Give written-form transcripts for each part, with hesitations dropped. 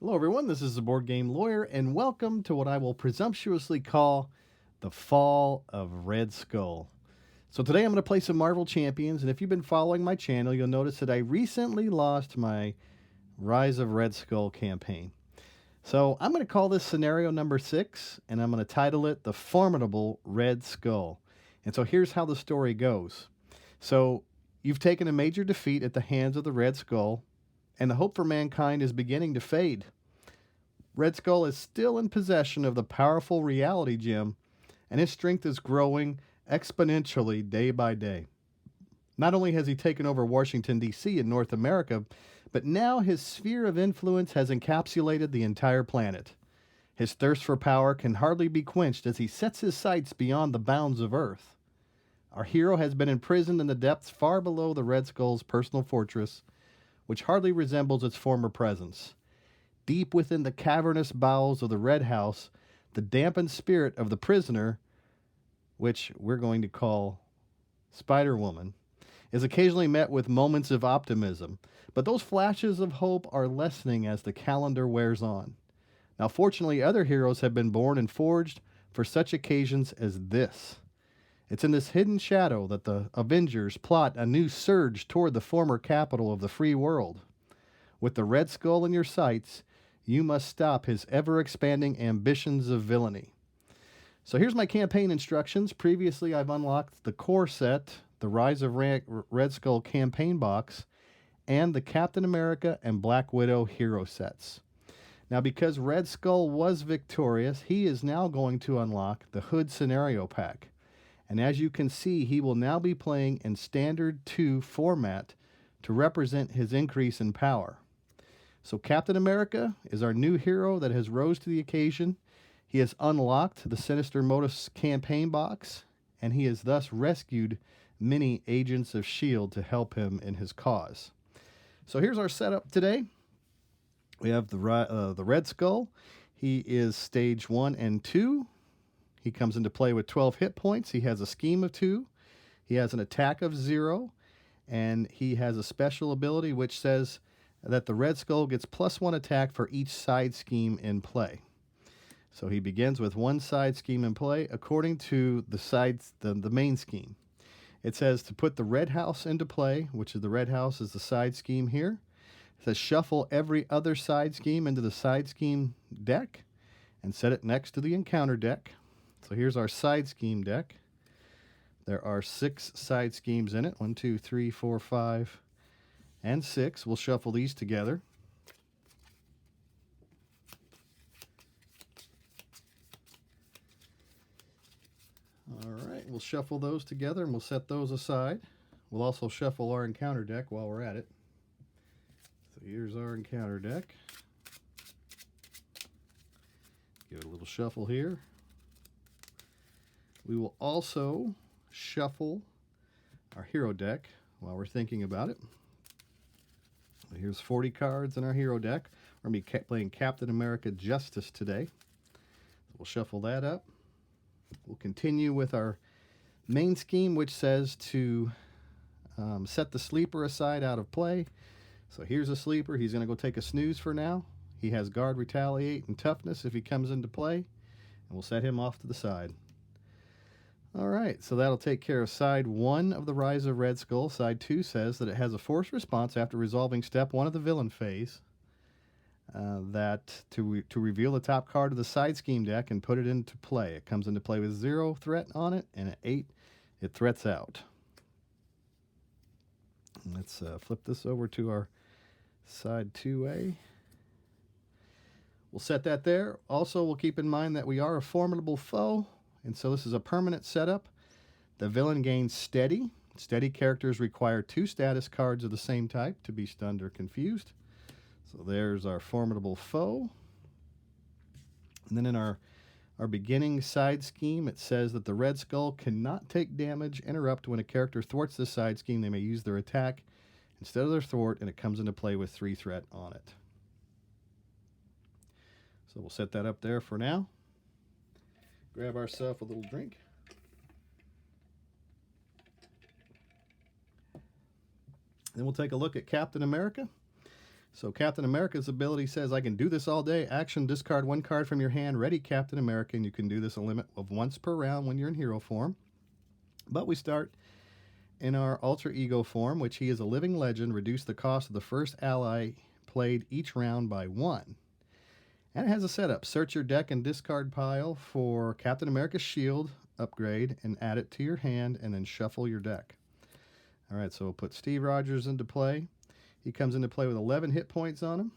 Hello, everyone. This is the Board Game Lawyer, and welcome to what I will presumptuously call the Fall of Red Skull. So, today I'm going to play some Marvel Champions, and if you've been following my channel, you'll notice that I recently lost my Rise of Red Skull campaign. So, I'm going to call this scenario number 6, and I'm going to title it The Formidable Red Skull. And so, here's how the story goes. So, you've taken a major defeat at the hands of the Red Skull, and the hope for mankind is beginning to fade. Red Skull is still in possession of the powerful reality gem, and his strength is growing exponentially day by day. Not only has he taken over Washington, D.C. in North America, but now his sphere of influence has encapsulated the entire planet. His thirst for power can hardly be quenched as he sets his sights beyond the bounds of Earth. Our hero has been imprisoned in the depths far below the Red Skull's personal fortress, which hardly resembles its former presence. Deep within the cavernous bowels of the Red House, the dampened spirit of the prisoner, which we're going to call Spider-Woman, is occasionally met with moments of optimism, but those flashes of hope are lessening as the calendar wears on. Now, fortunately, other heroes have been born and forged for such occasions as this. It's in this hidden shadow that the Avengers plot a new surge toward the former capital of the free world. With the Red Skull in your sights, you must stop his ever-expanding ambitions of villainy. So here's my campaign instructions. Previously, I've unlocked the core set, the Rise of Red Skull campaign box, and the Captain America and Black Widow hero sets. Now, because Red Skull was victorious, he is now going to unlock the Hood Scenario Pack. And as you can see, he will now be playing in Standard 2 format to represent his increase in power. So Captain America is our new hero that has rose to the occasion. He has unlocked the Sinister Motives campaign box, and he has thus rescued many agents of S.H.I.E.L.D. to help him in his cause. So here's our setup today. We have the Red Skull. He is stage 1 and 2. He comes into play with 12 hit points. He has a scheme of 2. He has an attack of 0. And he has a special ability which says that the Red Skull gets +1 attack for each side scheme in play. So he begins with 1 side scheme in play according to the main scheme. It says to put the Red House into play, which is the Red House is the side scheme here. It says shuffle every other side scheme into the side scheme deck and set it next to the encounter deck. So here's our side scheme deck. There are 6 side schemes in it. 1, 2, 3, 4, 5, and 6. We'll shuffle these together. All right, we'll shuffle those together and we'll set those aside. We'll also shuffle our encounter deck while we're at it. So here's our encounter deck. Give it a little shuffle here. We will also shuffle our hero deck while we're thinking about it. So here's 40 cards in our hero deck. We're going to be playing Captain America Justice today. So we'll shuffle that up. We'll continue with our main scheme, which says to set the sleeper aside out of play. So here's a sleeper. He's going to go take a snooze for now. He has guard, retaliate, and toughness if he comes into play. And we'll set him off to the side. All right, so that'll take care of side 1 of the Rise of Red Skull. Side 2 says that it has a forced response after resolving step 1 of the villain phase. To reveal the top card of the side scheme deck and put it into play. It comes into play with 0 threat on it, and at 8, it threats out. Let's flip this over to our side 2A. We'll set that there. Also, we'll keep in mind that we are a formidable foe, and so this is a permanent setup. The villain gains steady. Steady characters require 2 status cards of the same type to be stunned or confused. So there's our formidable foe. And then in our beginning side scheme, it says that the Red Skull cannot take damage, interrupt. When a character thwarts this side scheme, they may use their attack instead of their thwart, and it comes into play with 3 threat on it. So we'll set that up there for now. Grab ourselves a little drink. Then we'll take a look at Captain America. So Captain America's ability says, I can do this all day. Action, discard one card from your hand. Ready, Captain America. And you can do this a limit of once per round when you're in hero form. But we start in our alter ego form, which he is a living legend. Reduce the cost of the first ally played each round by 1. And it has a setup. Search your deck and discard pile for Captain America's shield upgrade and add it to your hand and then shuffle your deck. All right, so we'll put Steve Rogers into play. He comes into play with 11 hit points on him.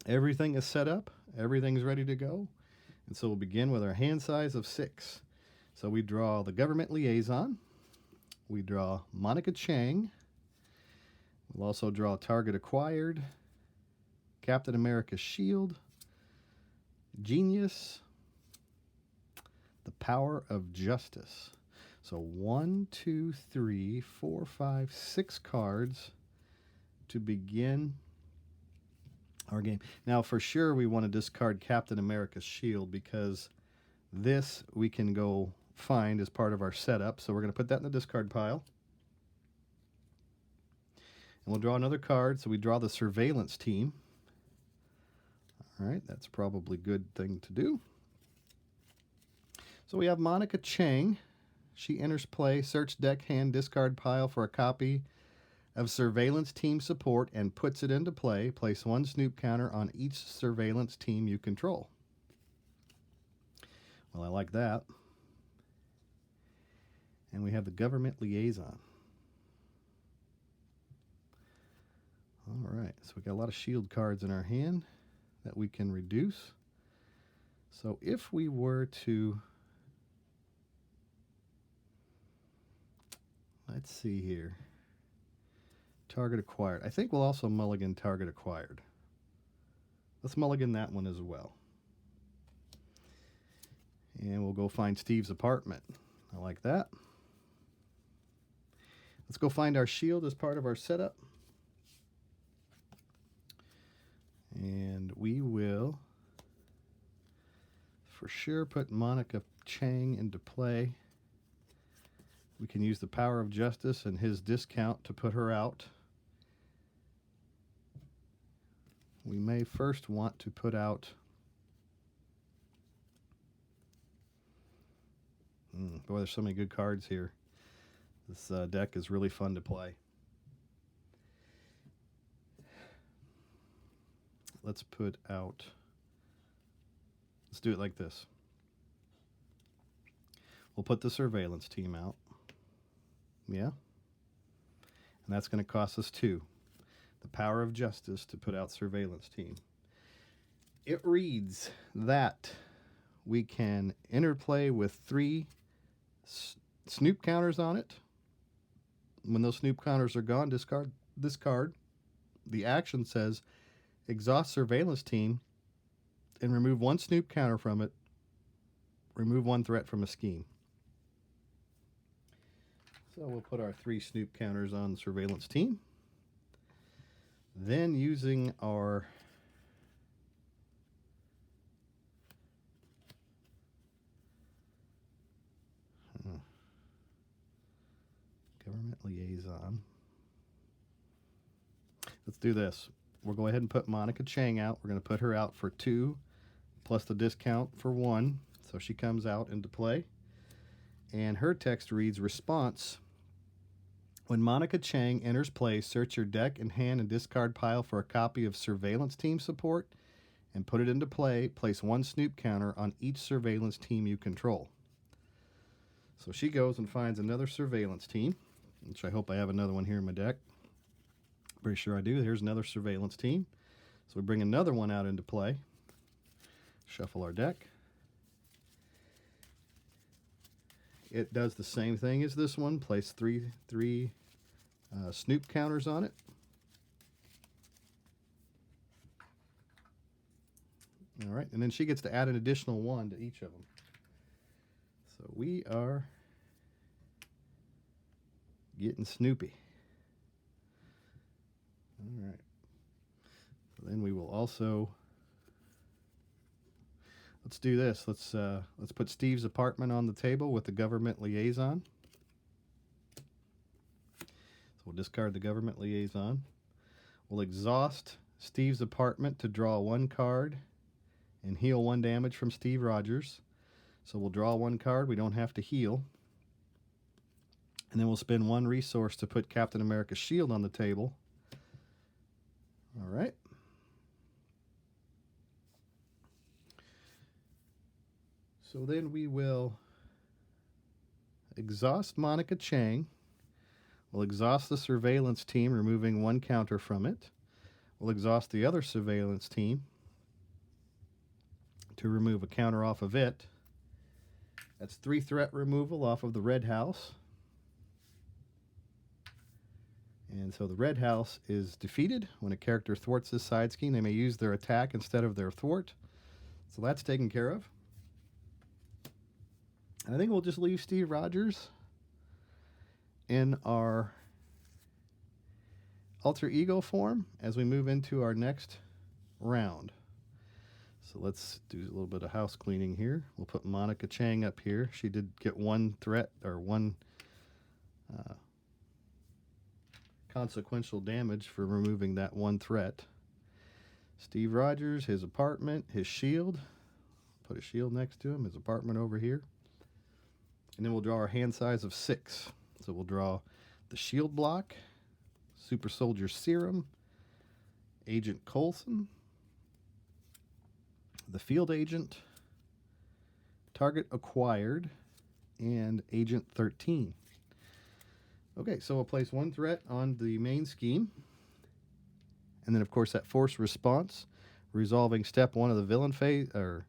Everything is set up. Everything's ready to go. And so we'll begin with our hand size of 6. So we draw the government liaison. We draw Monica Chang. We'll also draw target acquired, Captain America's shield, genius, the power of justice. So 1, 2, 3, 4, 5, 6 cards to begin our game. Now, for sure, we want to discard Captain America's shield because this we can go find as part of our setup. So we're going to put that in the discard pile. And we'll draw another card. So we draw the surveillance team. All right, that's probably a good thing to do. So we have Monica Chang. She enters play, search deck, hand, discard pile for a copy of surveillance team support and puts it into play. Place 1 snoop counter on each surveillance team you control. Well, I like that. And we have the government liaison. All right, so we got a lot of shield cards in our hand that we can reduce. So if we were to, let's see here, target acquired. I think we'll also mulligan target acquired. Let's mulligan that one as well. And we'll go find Steve's apartment. I like that. Let's go find our shield as part of our setup. And we will, for sure, put Monica Chang into play. We can use the power of justice and his discount to put her out. We may first want to put out... boy, there's so many good cards here. This deck is really fun to play. Let's put out... let's do it like this. We'll put the surveillance team out. Yeah? And that's going to cost us 2. The power of justice to put out surveillance team. It reads that we can interplay with 3 snoop counters on it. When those snoop counters are gone, discard this card. The action says exhaust surveillance team and remove 1 snoop counter from it. Remove 1 threat from a scheme. So we'll put our 3 snoop counters on the surveillance team. Then using our government liaison. Let's do this. We'll go ahead and put Monica Chang out. We're going to put her out for 2 plus the discount for 1. So she comes out into play. And her text reads, response. When Monica Chang enters play, search your deck and hand and discard pile for a copy of surveillance team support and put it into play. Place 1 snoop counter on each surveillance team you control. So she goes and finds another surveillance team, which I hope I have another one here in my deck. Pretty sure I do. Here's another surveillance team. So we bring another one out into play. Shuffle our deck. It does the same thing as this one. Place three snoop counters on it. All right, and then she gets to add an additional 1 to each of them. So we are getting snoopy. All right. So then we will also... let's do this. Let's put Steve's apartment on the table with the government liaison. So we'll discard the government liaison. We'll exhaust Steve's apartment to draw one card and heal one damage from Steve Rogers. So we'll draw one card. We don't have to heal. And then we'll spend one resource to put Captain America's shield on the table. All right. So then we will exhaust Monica Chang. We'll exhaust the surveillance team, removing one counter from it. We'll exhaust the other surveillance team to remove a counter off of it. That's 3 threat removal off of the red house. And so the red house is defeated. When a character thwarts this side scheme, they may use their attack instead of their thwart. So that's taken care of. And I think we'll just leave Steve Rogers in our alter ego form as we move into our next round. So let's do a little bit of house cleaning here. We'll put Monica Chang up here. She did get one threat or one consequential damage for removing that one threat. Steve Rogers, his apartment, his shield. Put a shield next to him, his apartment over here. And then we'll draw our hand size of 6. So we'll draw the shield block, Super Soldier Serum, Agent Coulson, the field agent, target acquired, and Agent 13. Okay, so we'll place one threat on the main scheme. And then, of course, that force response, resolving step 1 of the villain phase, or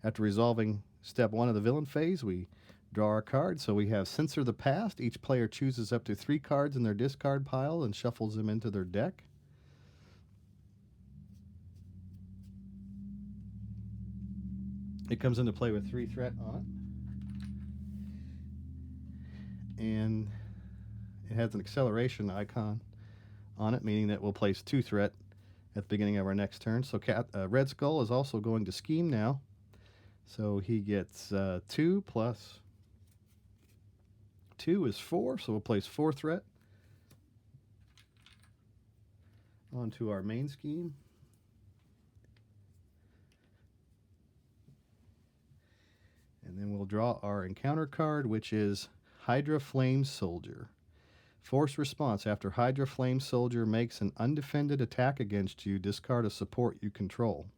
after resolving step 1 of the villain phase, we draw our card. So we have Censor the Past. Each player chooses up to 3 cards in their discard pile and shuffles them into their deck. It comes into play with 3 threat on it. And it has an acceleration icon on it, meaning that we'll place 2 threat at the beginning of our next turn. So Red Skull is also going to scheme now. So he gets 2 plus 2 is 4, so we'll place 4 threat onto our main scheme. And then we'll draw our encounter card, which is Hydra Flame Soldier. Force response. After Hydra Flame Soldier makes an undefended attack against you, discard a support you control.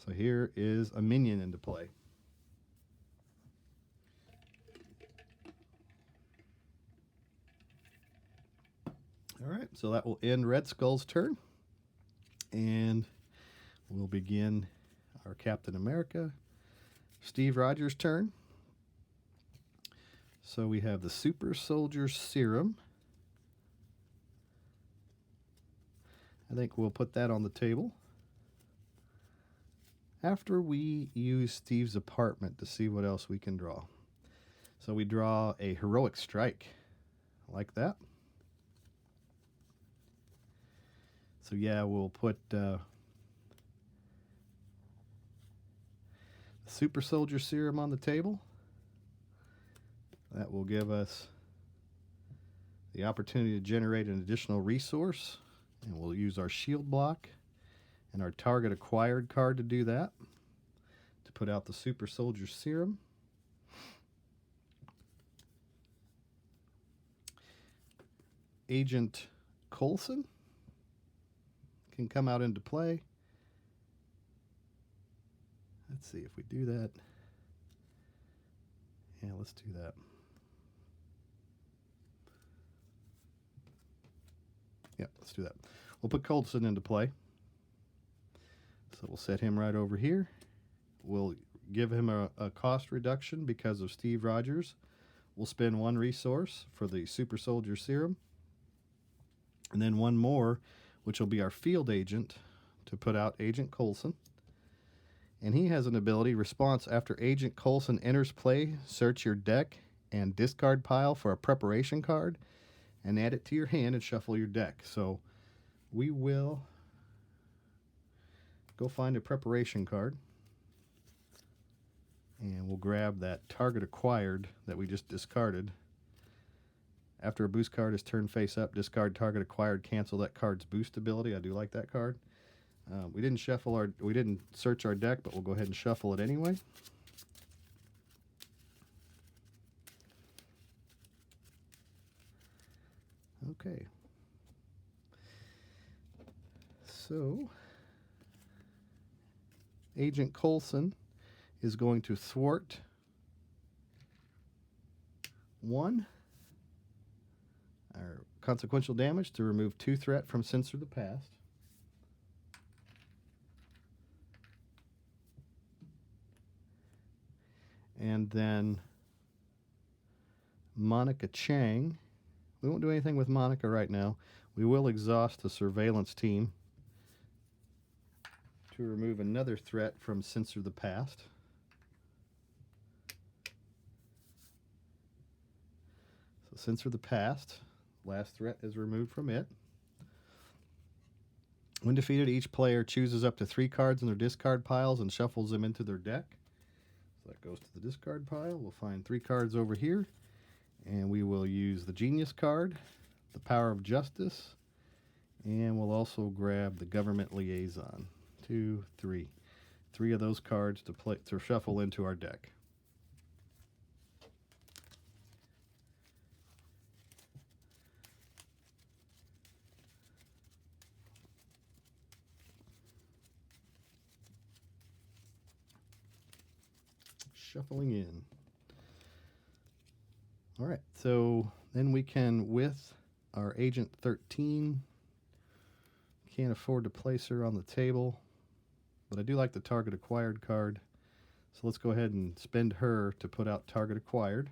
So here is a minion into play. All right, so that will end Red Skull's turn. And we'll begin our Captain America, Steve Rogers' turn. So we have the Super Soldier Serum. I think we'll put that on the table after we use Steve's apartment to see what else we can draw. So we draw a Heroic Strike, like that. So yeah, we'll put Super Soldier Serum on the table. That will give us the opportunity to generate an additional resource, and we'll use our shield block and our target acquired card to do that, to put out the Super Soldier Serum. Agent Coulson can come out into play. Let's see if we do that. Yeah, let's do that. Yeah, let's do that. We'll put Coulson into play. So we'll set him right over here. We'll give him a cost reduction because of Steve Rogers. We'll spend 1 resource for the Super Soldier Serum. And then 1 more, which will be our field agent, to put out Agent Coulson. And he has an ability, response, after Agent Coulson enters play, search your deck and discard pile for a preparation card and add it to your hand and shuffle your deck. So we will go find a preparation card, and we'll grab that target acquired that we just discarded After a boost card is turned face up, discard target acquired, cancel that card's boost ability. I do like that card. We didn't search our deck, but we'll go ahead and shuffle it anyway. Okay. So, Agent Coulson is going to thwart 1. Our consequential damage to remove 2 threat from Censor the Past. And then Monica Chang. We won't do anything with Monica right now. We will exhaust the surveillance team to remove another threat from Censor the Past. So Censor the Past. Last threat is removed from it. When defeated, each player chooses up to 3 cards in their discard piles and shuffles them into their deck. So that goes to the discard pile. We'll find 3 cards over here. And we will use the Genius card, the Power of Justice, and we'll also grab the Government Liaison. 2, 3. 3 of those cards to shuffle into our deck. Shuffling in. All right, so then we can, with our Agent 13, can't afford to place her on the table, but I do like the target acquired card. So let's go ahead and spend her to put out target acquired.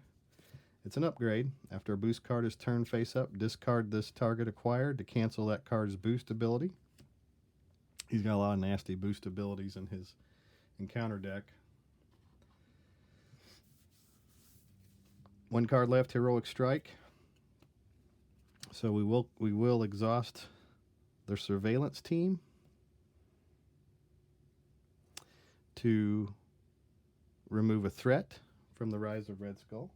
It's an upgrade. After a boost card is turned face up, discard this target acquired to cancel that card's boost ability. He's got a lot of nasty boost abilities in his encounter deck. 1 card left, Heroic Strike. So we will exhaust their surveillance team to remove a threat from the Rise of Red Skull.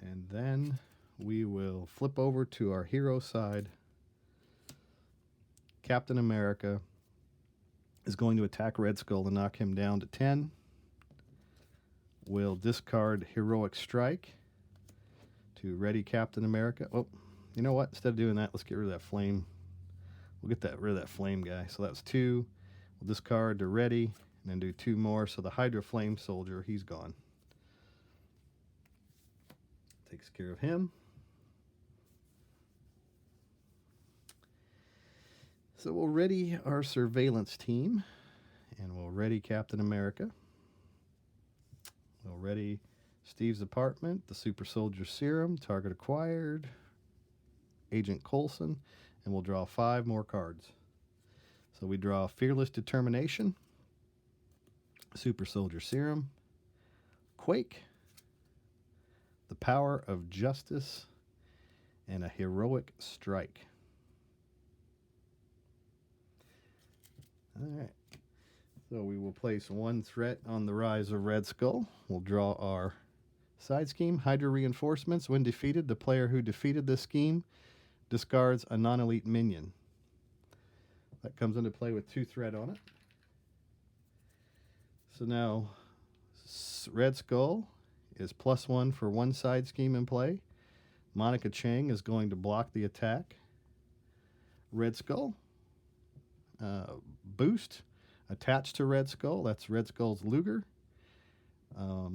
And then we will flip over to our hero side. Captain America is going to attack Red Skull to knock him down to 10. We'll discard Heroic Strike to ready Captain America. Oh, you know what? Instead of doing that, let's get rid of that flame. We'll get rid of that flame guy. So that's 2. We'll discard to ready and then do 2 more. So the Hydra Flame Soldier, he's gone. Takes care of him. So we'll ready our surveillance team, and we'll ready Captain America. We'll ready Steve's apartment, the Super Soldier Serum, target acquired, Agent Coulson, and we'll draw 5 more cards. So we draw Fearless Determination, Super Soldier Serum, Quake, the Power of Justice, and a Heroic Strike. All right, so we will place 1 threat on the Rise of Red Skull. We'll draw our side scheme, Hydra Reinforcements. When defeated, the player who defeated this scheme discards a non-elite minion. That comes into play with 2 threat on it. So now Red Skull is +1 for 1 side scheme in play. Monica Chang is going to block the attack. Red Skull. Boost attached to Red Skull. That's Red Skull's Luger.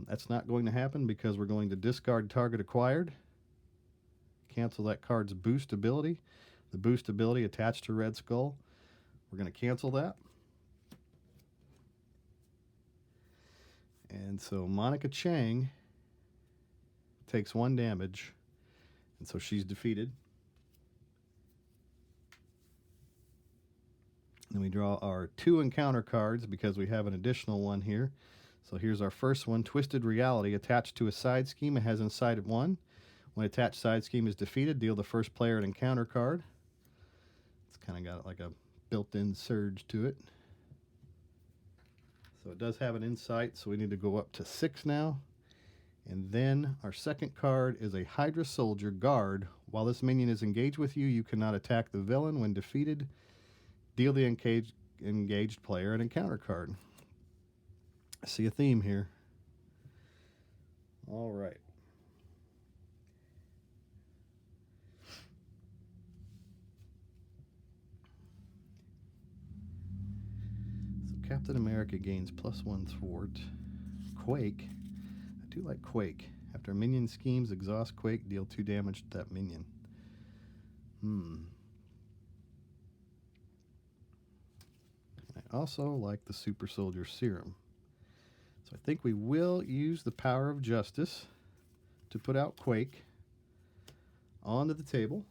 That's not going to happen because we're going to discard target acquired. Cancel that card's boost ability. The boost ability attached to Red Skull. We're going to cancel that. And so Monica Chang takes 1 damage, and so she's defeated. Then we draw our 2 encounter cards because we have an additional one here. So here's our first one, Twisted Reality. Attached to a side scheme, it has inside of 1. When attached side scheme is defeated, deal the first player an encounter card. It's kind of got like a built-in surge to it. So it does have an insight, so we need to go up to 6 now. And then our second card is a Hydra Soldier Guard. While this minion is engaged with you, you cannot attack the villain. When defeated, deal the engaged player an encounter card. I see a theme here. All right. So Captain America gains +1 thwart. Quake. I do like Quake. After a minion schemes, exhaust Quake, deal 2 damage to that minion. I also like the Super Soldier Serum. So I think we will use the power of justice to put out Quake onto the table.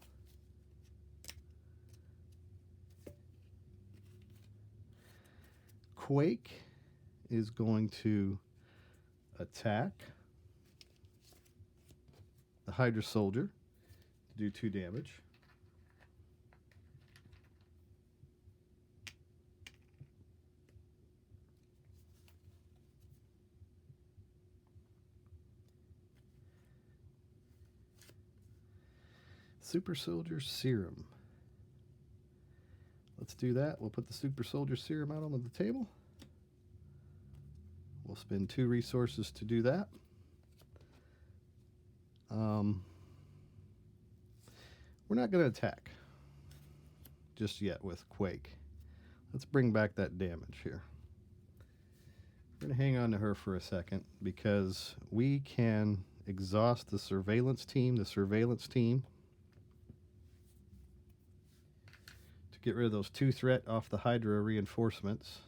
Quake is going to attack the Hydra Soldier to do 2 damage. Super Soldier Serum. Let's do that. We'll put the Super Soldier Serum out onto the table. We'll spend 2 resources to do that. We're not going to attack just yet with Quake. Let's bring back that damage here. We're going to hang on to her for a second because we can exhaust the surveillance team. To get rid of those 2 threat off the Hydra reinforcements.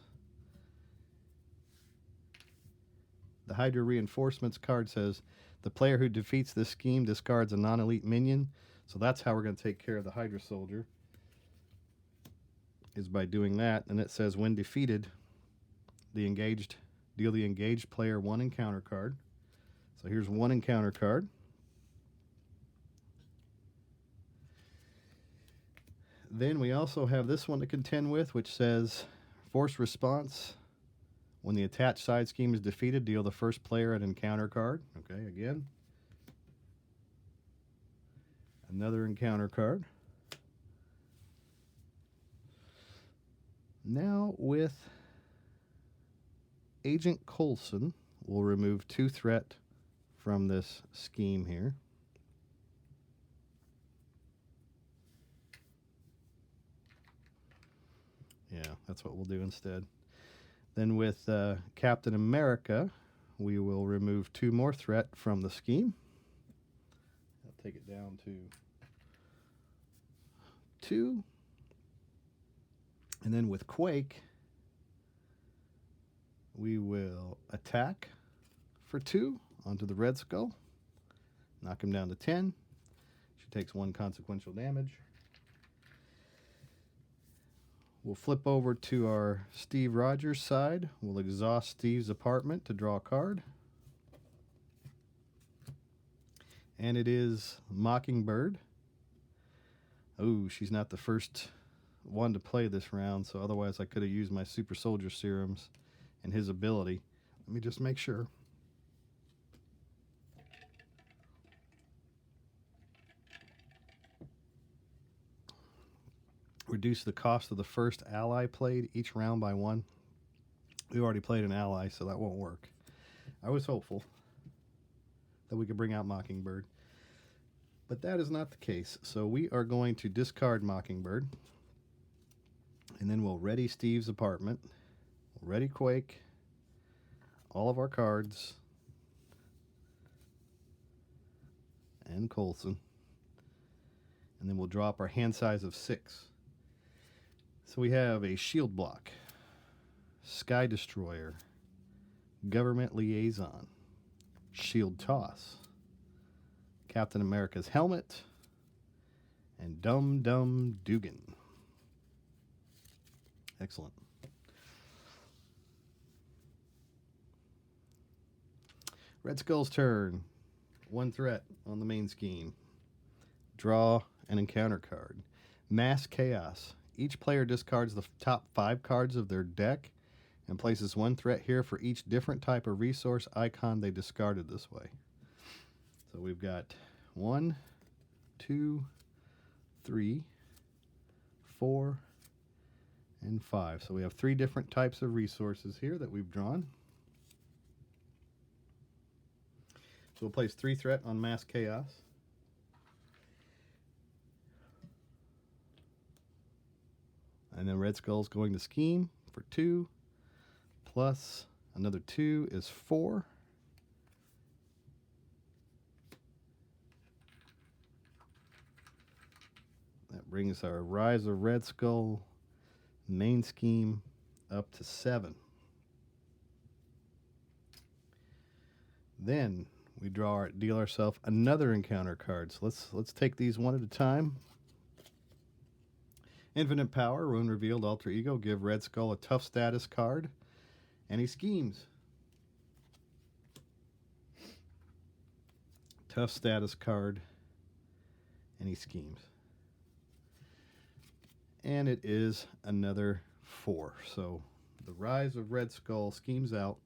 The Hydra reinforcements card says the player who defeats this scheme discards a non-elite minion. So that's how we're going to take care of the Hydra Soldier, is by doing that. And it says when defeated, deal the engaged player 1 encounter card. So here's 1 encounter card. Then we also have this one to contend with, which says forced response. When the attached side scheme is defeated, deal the first player an encounter card. Okay, again. Another encounter card. Now with Agent Coulson, we'll remove 2 threat from this scheme here. Yeah, that's what we'll do instead. Then with Captain America, we will remove 2 more threat from the scheme. I'll take it down to 2. And then with Quake, we will attack for 2 onto the Red Skull. Knock him down to 10. She takes 1 consequential damage. We'll flip over to our Steve Rogers side. We'll exhaust Steve's apartment to draw a card. And it is Mockingbird. Oh, she's not the first one to play this round, so otherwise I could have used my Super Soldier Serums and his ability. Let me just make sure. Reduce the cost of the first ally played each round by 1. We already played an ally, so that won't work. I was hopeful that we could bring out Mockingbird, but that is not the case. So we are going to discard Mockingbird, and then we'll ready Steve's apartment. We'll ready Quake, all of our cards, and Coulson. And then we'll drop our hand size of 6. So we have a Shield Block, Sky Destroyer, Government Liaison, Shield Toss, Captain America's Helmet, and Dum Dum Dugan. Excellent. Red Skull's turn. 1 threat on the main scheme. Draw an encounter card. Mass Chaos. Each player discards the top 5 cards of their deck and places one threat here for each different type of resource icon they discarded this way. So we've got 1, 2, 3, 4, and 5. So we have 3 different types of resources here that we've drawn. So we'll place 3 threat on mass chaos. And then Red Skull's going to scheme for 2, plus another 2 is 4. That brings our Rise of Red Skull main scheme up to 7. Then we deal ourselves another encounter card. So let's take these one at a time. Infinite Power, Ruin Revealed, Alter Ego, give Red Skull a tough status card, and he schemes. Tough status card, and he schemes. And it is another 4. So the Rise of Red Skull schemes out.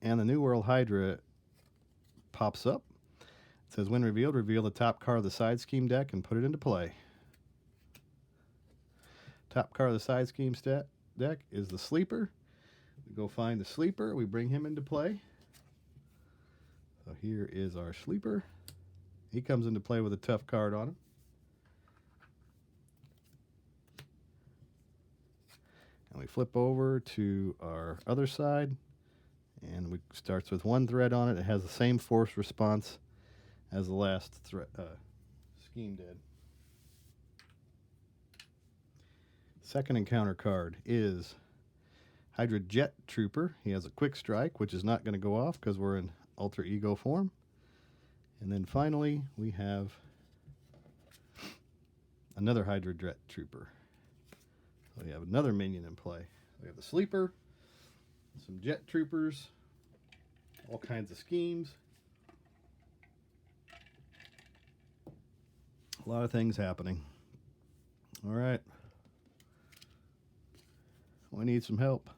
And the New World Hydra pops up. It says, when revealed, reveal the top card of the side scheme deck and put it into play. Top card of the side scheme deck is the Sleeper. We go find the Sleeper. We bring him into play. So here is our Sleeper. He comes into play with a tough card on him. And we flip over to our other side. And it starts with 1 threat on it. It has the same force response as the last scheme did. Second encounter card is Hydra Jet Trooper. He has a quick strike, which is not going to go off because we're in Alter Ego form. And then finally, we have another Hydra Jet Trooper. So we have another minion in play. We have the Sleeper, some Jet Troopers, all kinds of schemes. A lot of things happening. All right. We need some help.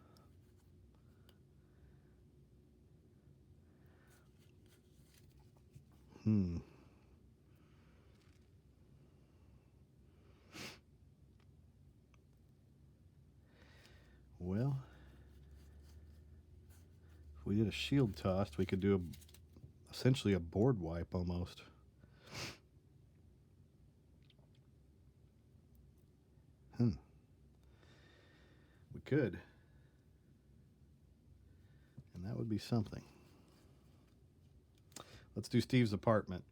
Well, if we did a shield toss, we could do essentially a board wipe almost. We could. And that would be something. Let's do Steve's apartment.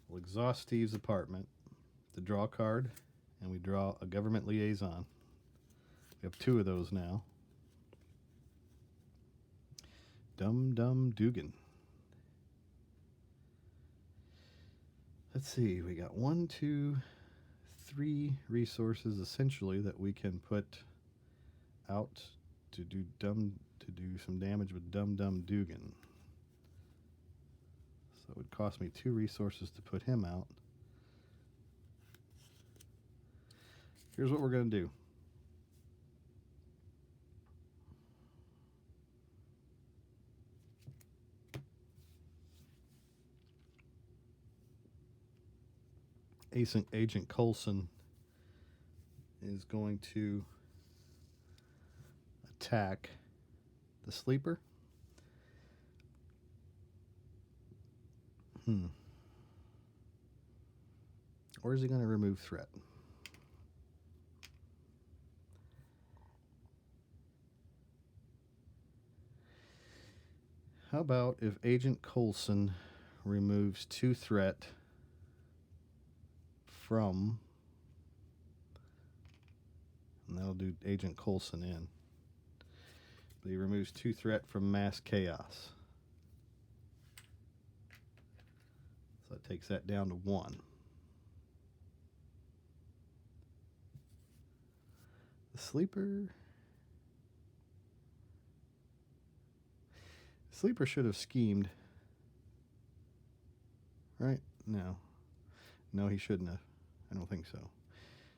We'll exhaust Steve's apartment to draw a card, and we draw a government liaison. We have 2 of those now. Dum Dum Dugan. Let's see, we got 1, 2, 3 resources essentially that we can put out to do some damage with Dum Dum Dugan. So it would cost me 2 resources to put him out. Here's what we're going to do. Agent Coulson is going to attack the Sleeper. Or is he going to remove threat? How about if Agent Coulson removes 2 threat from, and that'll do Agent Coulson in. But he removes 2 threat from mass chaos. So that takes that down to 1. The Sleeper should have schemed. Right? No. No, he shouldn't have. I don't think so.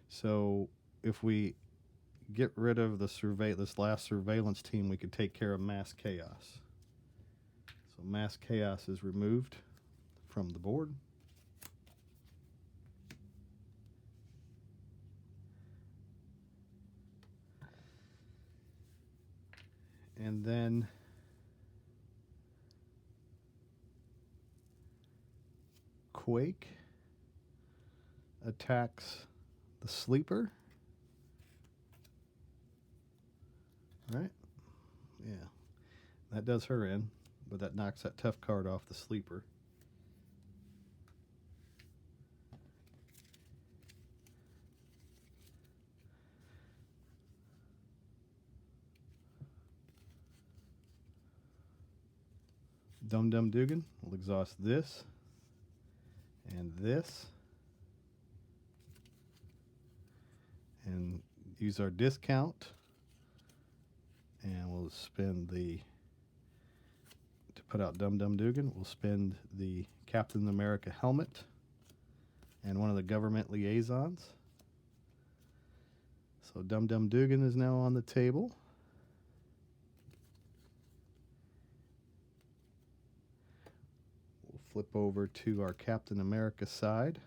So if we get rid of this last surveillance team, we could take care of mass chaos. So mass chaos is removed from the board. And then Quake attacks the sleeper. Right? Yeah. That does her in, but that knocks that tough card off the sleeper. Dum Dum Dugan will exhaust this and this. And use our discount. And we'll spend to put out Dum Dum Dugan, we'll spend the Captain America helmet and one of the government liaisons. So Dum Dum Dugan is now on the table. We'll flip over to our Captain America side.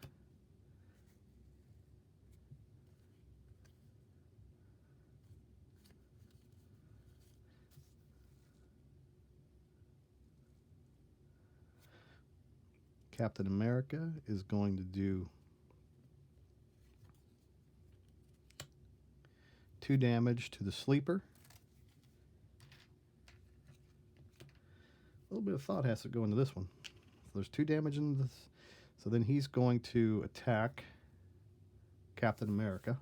Captain America is going to do 2 damage to the sleeper. A little bit of thought has to go into this one. So there's 2 damage in this. So then he's going to attack Captain America.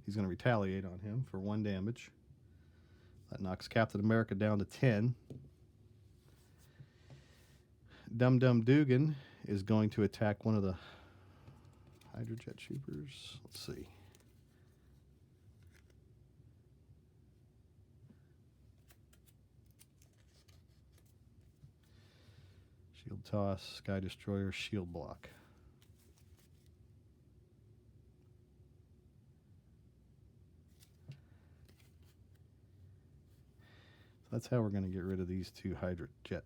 He's going to retaliate on him for 1 damage. That knocks Captain America down to 10. Dum Dum Dugan is going to attack one of the Hydrojet troopers. Let's see. Shield toss, Sky Destroyer, shield block. So that's how we're going to get rid of these 2 Hydrojet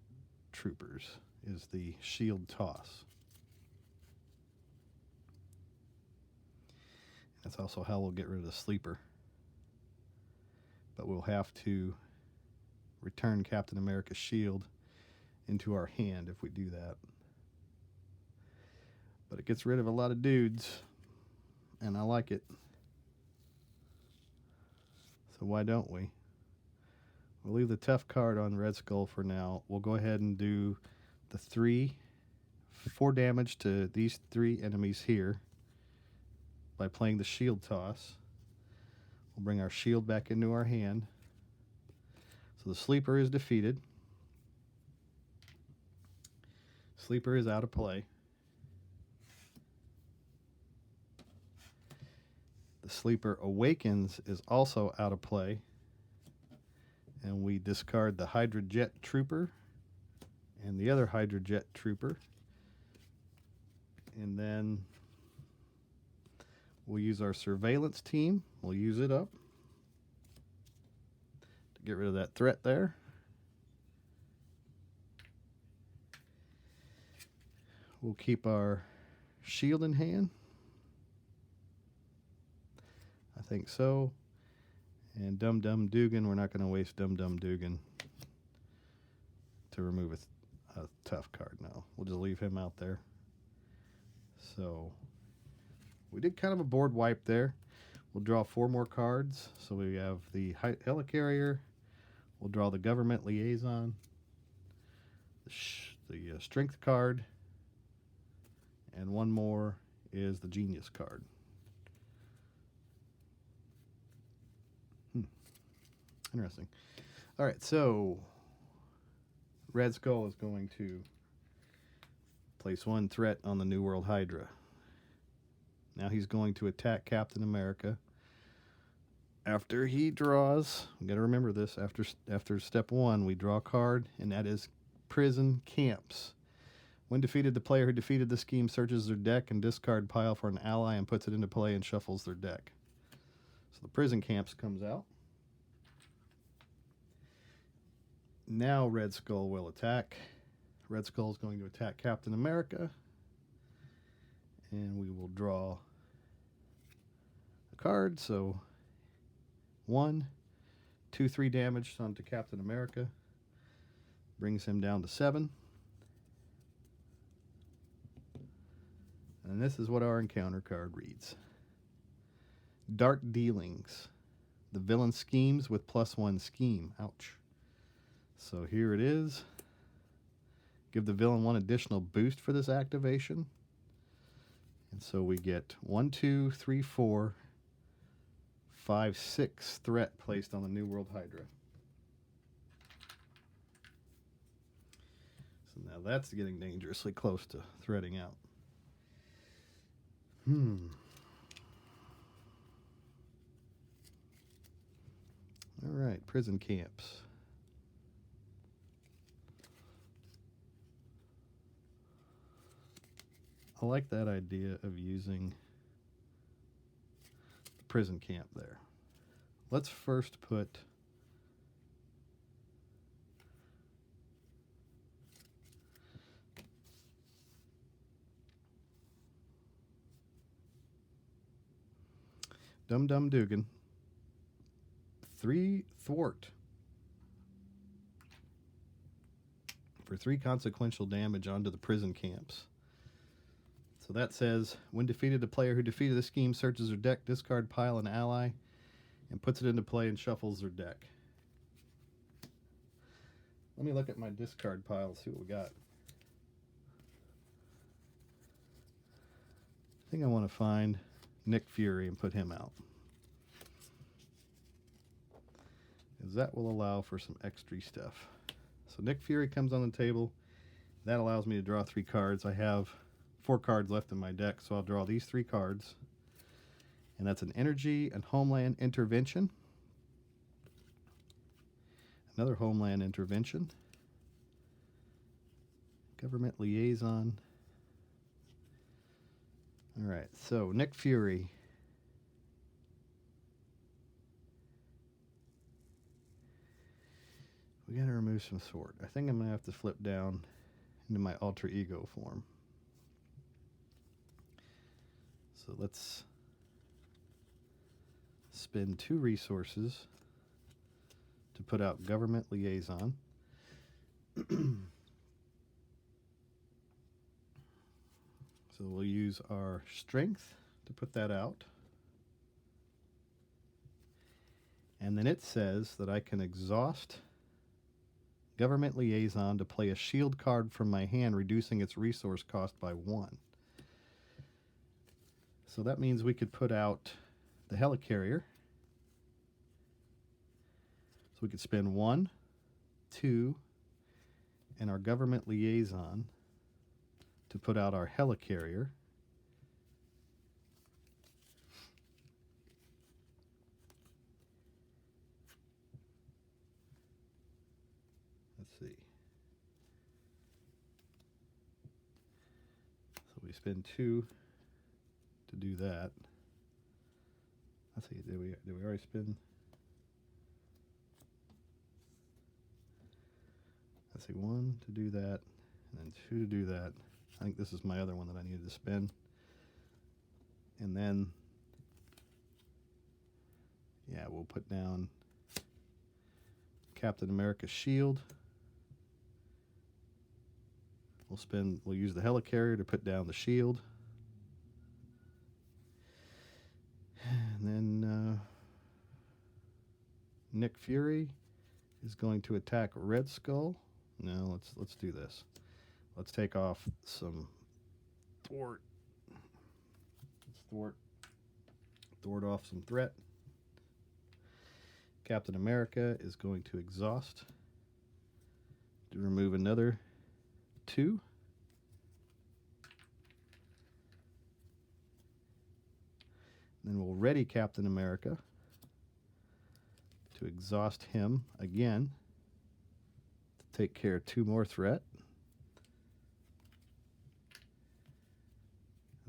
troopers, is the shield toss. That's also how we'll get rid of the sleeper. But we'll have to return Captain America's shield into our hand if we do that. But it gets rid of a lot of dudes, and I like it. So why don't we? We'll leave the tough card on Red Skull for now. We'll go ahead and do the 4 damage to these 3 enemies here by playing the shield toss. We'll bring our shield back into our hand. So the sleeper is defeated. Sleeper is out of play. The sleeper awakens is also out of play. And we discard the Hydrojet trooper and the other Hydrojet trooper. And then we'll use our surveillance team. We'll use it up to get rid of that threat there. We'll keep our shield in hand. I think so. And Dum Dum Dugan, we're not going to waste Dum Dum Dugan to remove a tough card. No, we'll just leave him out there. So we did kind of a board wipe there. We'll draw 4 more cards. So we have the helicarrier. We'll draw the government liaison, the strength card, and 1 more is the genius card. Interesting. All right, so Red Skull is going to place 1 threat on the New World Hydra. Now he's going to attack Captain America. After he draws, we got to remember this, after step 1, we draw a card, and that is prison camps. When defeated, the player who defeated the scheme searches their deck and discard pile for an ally and puts it into play and shuffles their deck. So the prison camps comes out. Now Red Skull will attack. Red Skull is going to attack Captain America. And we will draw a card. So 1, 2, 3 damage onto Captain America. Brings him down to 7. And this is what our encounter card reads. Dark Dealings. The villain schemes with +1 scheme. Ouch. So here it is. Give the villain 1 additional boost for this activation. And so we get 1, 2, 3, 4, 5, 6 threat placed on the New World Hydra. So now that's getting dangerously close to threading out. All right, prison camps. I like that idea of using the prison camp there. Let's first put Dum Dum Dugan 3 thwart for 3 consequential damage onto the prison camps. So that says, when defeated, the player who defeated the scheme searches their deck, discard pile an ally, and puts it into play and shuffles their deck. Let me look at my discard pile and see what we got. I think I want to find Nick Fury and put him out, because that will allow for some extra stuff. So Nick Fury comes on the table. That allows me to draw 3 cards. I have 4 cards left in my deck, so I'll draw these 3 cards. And that's an energy and homeland intervention. Another homeland intervention. Government liaison. All right, so Nick Fury. We got to remove some sort. I think I'm going to have to flip down into my alter ego form. So let's spend 2 resources to put out government liaison. So we'll use our strength to put that out. And then it says that I can exhaust government liaison to play a shield card from my hand, reducing its resource cost by 1. So that means we could put out the helicarrier. So we could spend 1, 2, and our government liaison to put out our helicarrier. Let's see. So we spend 2 to do that. Let's see, did we already spend? Let's see, 1 to do that, and then 2 to do that. I think this is my other one that I needed to spend. And then, yeah, we'll put down Captain America's shield. We'll use the helicarrier to put down the shield. And then Nick Fury is going to attack Red Skull. No, let's do this. Let's take off some thwart. Let's thwart off some threat. Captain America is going to exhaust to remove another 2. Then we'll ready Captain America to exhaust him again to take care of 2 more threat.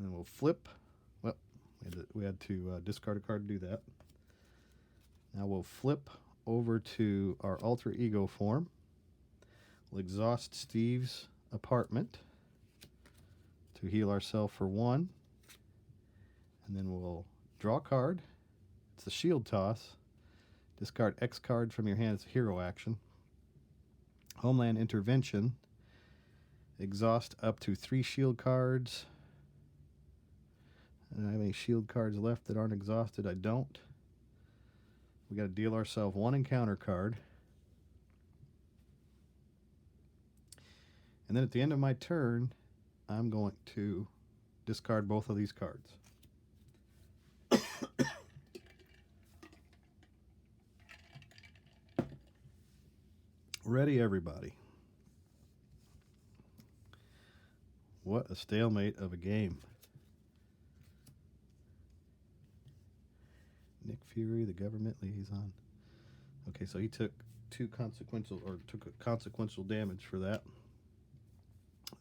And we'll flip. Well, we had to discard a card to do that. Now we'll flip over to our alter ego form. We'll exhaust Steve's apartment to heal ourselves for 1. And then we'll draw a card. It's a shield toss. Discard X card from your hand. It's a hero action. Homeland intervention. Exhaust up to 3 shield cards. And I have any shield cards left that aren't exhausted? I don't. We got to deal ourselves 1 encounter card. And then at the end of my turn, I'm going to discard both of these cards. Ready, everybody. What a stalemate of a game. Nick Fury, the government liaison. Okay, so he took took a consequential damage for that.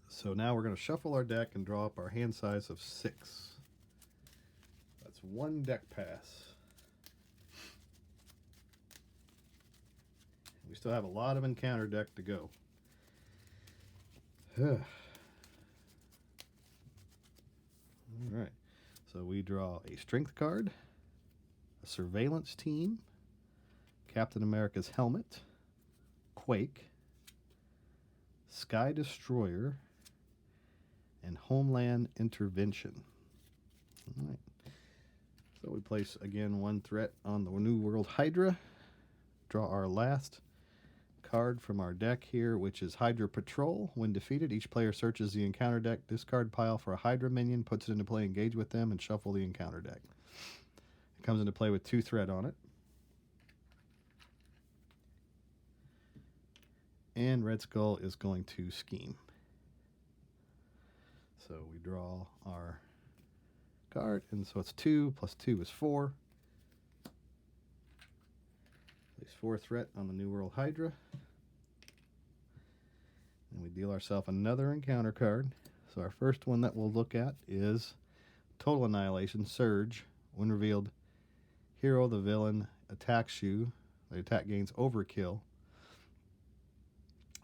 So now we're going to shuffle our deck and draw up our hand size of 6. That's 1 deck pass. We still have a lot of encounter deck to go. All right. So we draw a strength card, a surveillance team, Captain America's helmet, Quake, Sky Destroyer, and Homeland Intervention. All right. So we place again 1 threat on the New World Hydra. Draw our last card from our deck here, which is Hydra Patrol. When defeated, each player searches the encounter deck discard pile for a Hydra minion, puts it into play, engage with them, and shuffle the encounter deck. It comes into play with 2 threat on it. And Red Skull is going to scheme. So we draw our card, and so it's 2 plus 2 is 4. Place 4 threat on the New World Hydra. And we deal ourselves another encounter card. So our first one that we'll look at is Total Annihilation, Surge. When revealed, hero, the villain, attacks you. The attack gains overkill.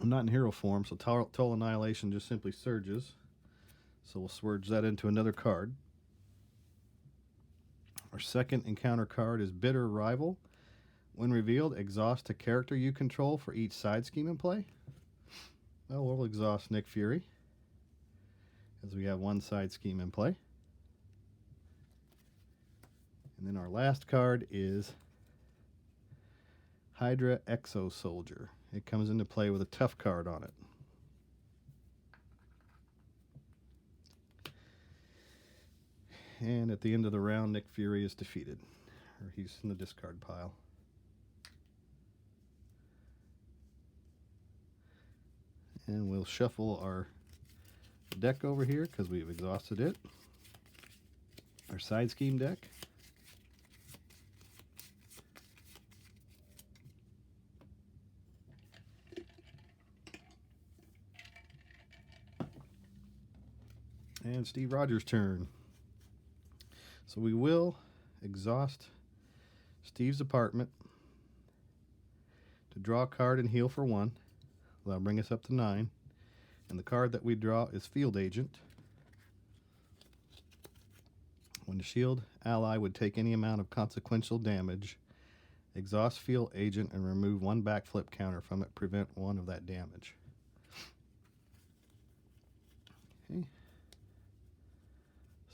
I'm not in hero form, so Total Annihilation just simply surges. So we'll swurge that into another card. Our second encounter card is Bitter Rival. When revealed, exhaust a character you control for each side scheme in play. Well, we'll exhaust Nick Fury, as we have 1 side scheme in play. And then our last card is Hydra Exo Soldier. It comes into play with a tough card on it. And at the end of the round, Nick Fury is defeated, or he's in the discard pile. And we'll shuffle our deck over here because we've exhausted it. Our side scheme deck. And Steve Rogers' turn. So we will exhaust Steve's apartment to draw a card and heal for 1. That'll bring us up to 9. And the card that we draw is Field Agent. When the shield ally would take any amount of consequential damage, exhaust Field Agent and remove 1 backflip counter from it. Prevent 1 of that damage. Okay.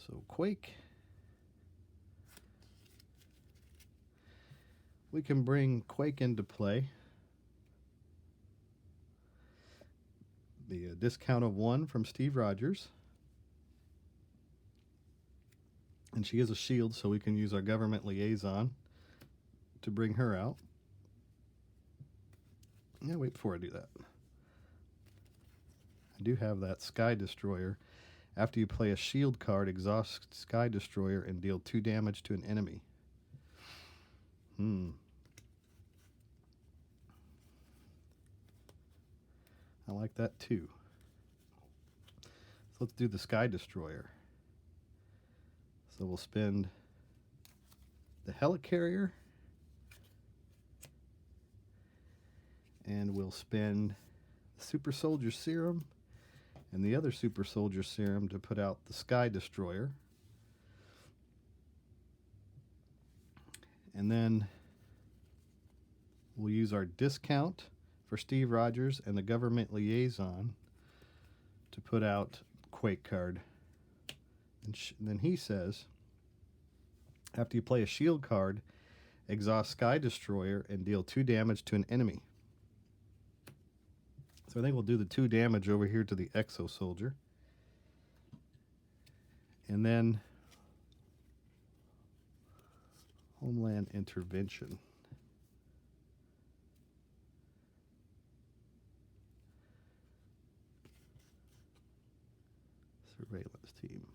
So Quake. We can bring Quake into play. The discount of 1 from Steve Rogers. And she is a shield, so we can use our government liaison to bring her out. Yeah, wait before I do that. I do have that Sky Destroyer. After you play a shield card, exhaust Sky Destroyer and deal 2 damage to an enemy. I like that too. So let's do the Sky Destroyer. So we'll spend the helicarrier, and we'll spend the super soldier serum and the other super soldier serum to put out the Sky Destroyer. And then we'll use our discount for Steve Rogers and the government liaison to put out Quake card. And then he says, after you play a shield card, exhaust Sky Destroyer and deal 2 damage to an enemy. So I think we'll do the 2 damage over here to the Exo Soldier. And then Homeland Intervention. Surveillance team.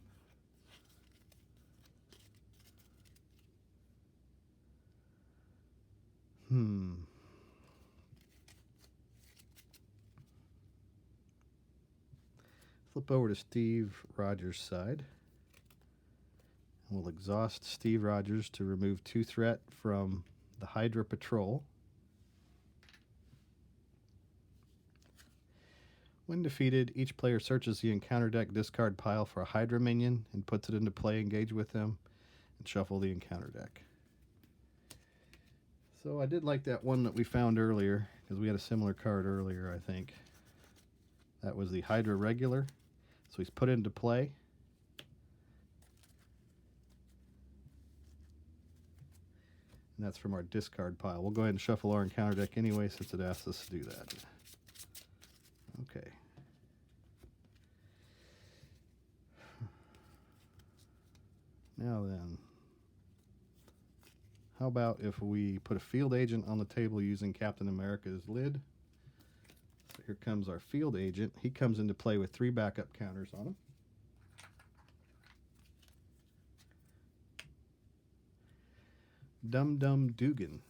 Flip over to Steve Rogers' side. We'll exhaust Steve Rogers to remove 2 threat from the Hydra Patrol. When defeated, each player searches the encounter deck discard pile for a Hydra minion and puts it into play, engage with them, and shuffle the encounter deck. So I did like that one that we found earlier, because we had a similar card earlier, I think. That was the Hydra Regular. So he's put into play. And that's from our discard pile. We'll go ahead and shuffle our encounter deck anyway, since it asks us to do that. Okay. Now then, how about if we put a field agent on the table using Captain America's lid? So here comes our field agent. He comes into play with 3 backup counters on him. Dum Dum Dugan.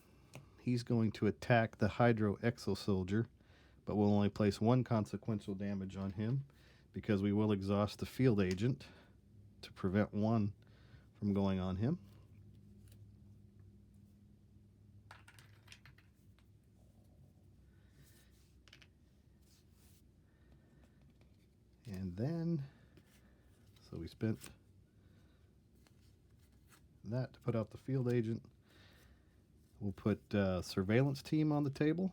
He's going to attack the Hydro Exo Soldier, but we'll only place 1 consequential damage on him because we will exhaust the field agent to prevent 1 from going on him. And then, so we spent that to put out the field agent. We'll put surveillance team on the table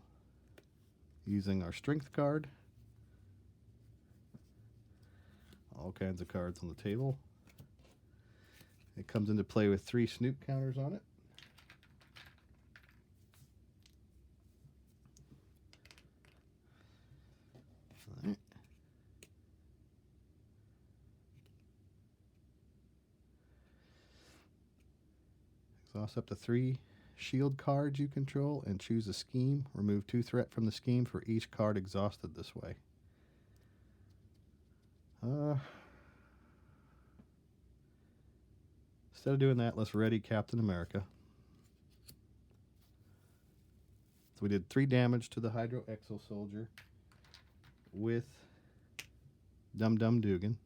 using our strength card. All kinds of cards on the table. It comes into play with 3 snoop counters on it. All right. Exhaust up to 3 shield cards you control and choose a scheme. Remove 2 threat from the scheme for each card exhausted this way. Instead of doing that, let's ready Captain America. So we did 3 damage to the Hydro Exo Soldier with Dum Dum Dugan.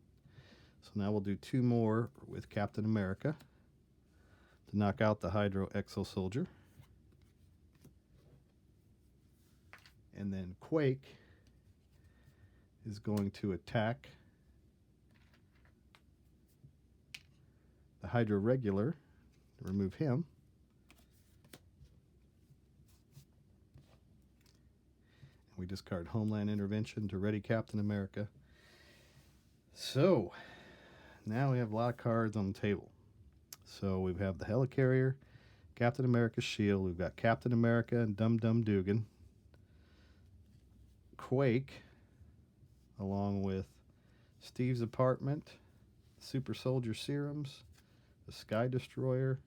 So now we'll do 2 more with Captain America to knock out the Hydro Exo Soldier. And then Quake is going to attack the Hydra Regular to remove him. And we discard Homeland Intervention to ready Captain America. So now we have a lot of cards on the table. So we have the Helicarrier, Captain America's shield. We've got Captain America and Dum Dum Dugan. Quake, along with Steve's apartment, Super Soldier serums, the Sky Destroyer,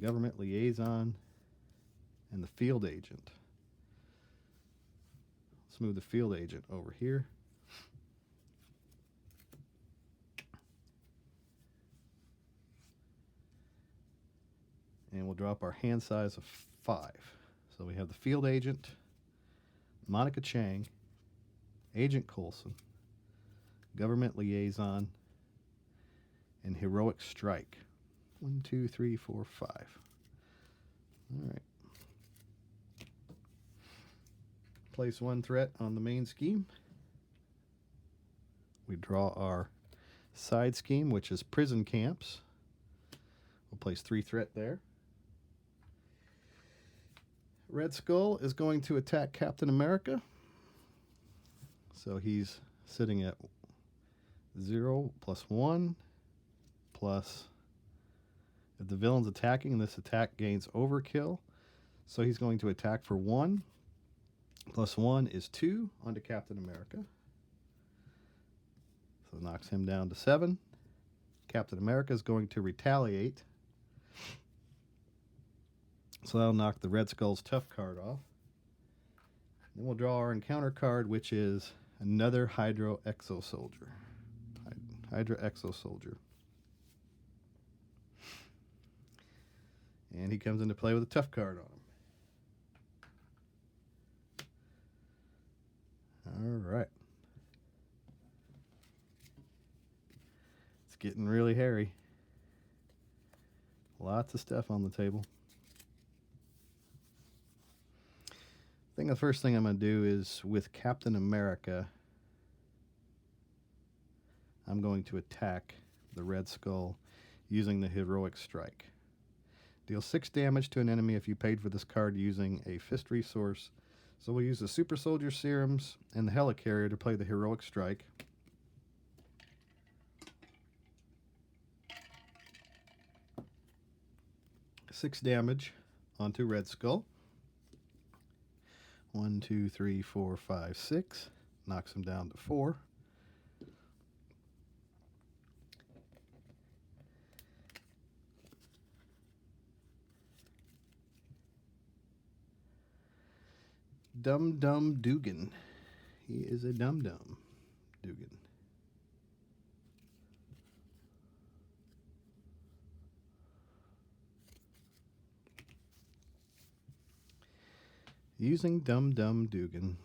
Government Liaison, and the Field Agent. Let's move the Field Agent over here. And we'll drop our hand size of 5. So we have the Field Agent, Monica Chang, Agent Coulson, Government Liaison, and heroic strike. 1, 2, 3, 4, 5. All right. Place one threat on the main scheme. We draw our side scheme, which is prison camps. We'll place 3 threat there. Red Skull is going to attack Captain America. So he's sitting at 0 plus 1 plus, if the villain's attacking, this attack gains overkill. So he's going to attack for 1. Plus 1 is 2 onto Captain America. So it knocks him down to 7. Captain America is going to retaliate. So that'll knock the Red Skull's tough card off. Then we'll draw our encounter card, which is another Hydra Exo Soldier. Hydra Exo Soldier. And he comes into play with a tough card on him. All right. It's getting really hairy. Lots of stuff on the table. I think the first thing I'm going to do is with Captain America, I'm going to attack the Red Skull using the heroic strike. Deal 6 damage to an enemy if you paid for this card using a fist resource. So we'll use the Super Soldier Serums and the Helicarrier to play the heroic strike. Six damage onto Red Skull. 1, 2, 3, 4, 5, 6. Knocks him down to 4. Dum Dum Dugan. He is a Dum Dum Dugan. Using Dum Dum Dugan,